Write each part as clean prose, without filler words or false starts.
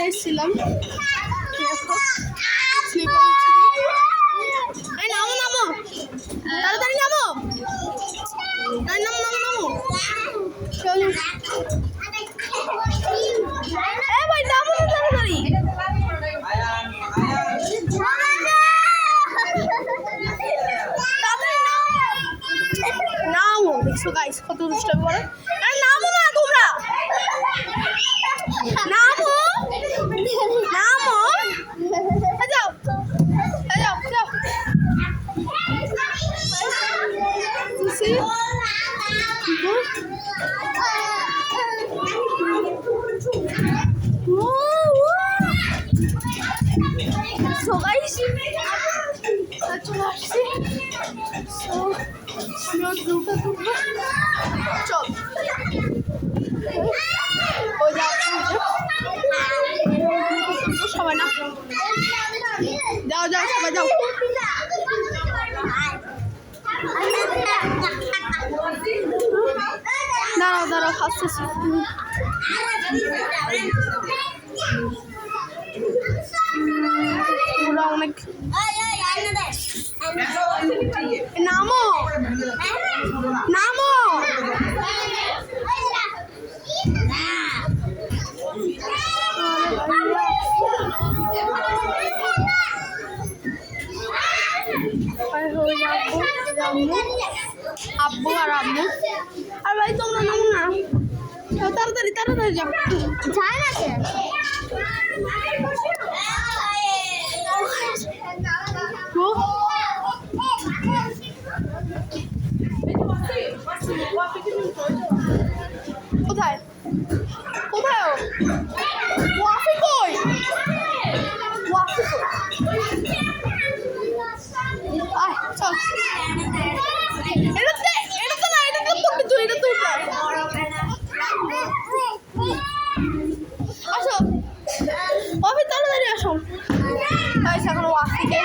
এসেছিলাম। নামো নামো তাড়াতাড়ি নামো, নামো নামো নামো চলো। ভাই নামো না তাড়াতাড়ি। নামো, দেখছো গাইস কত দুষ্টামি করে। নামো না তোমরা, নামো নামো, যাও যাও যাও। চলে আসছি, চল সবাই না, যাও যাও সবাই যাও। দাঁড়াও দাঁড়াও হাসতেছি। ওরা অনেক নামো নামো। আব্বু আর আম্মু আর ভাই তোমরা নামো না, তাড়াতাড়ি তাড়াতাড়ি যাও। যায় না কে কোথায় কোথায় ওয়াফি কই, ওয়াফি কই, আয় চল। এটা তো না, এটা তো করবি তুই, এটা তুই আসো ওয়াফি তাড়াতাড়ি আসো। গাইস এখন ওয়াফিকে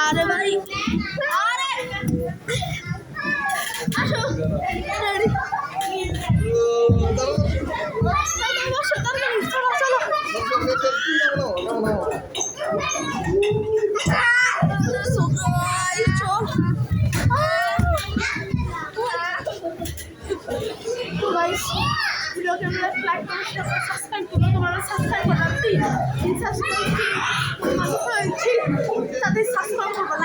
আরে ভাই আরে আসো সাবস্ক্রাইব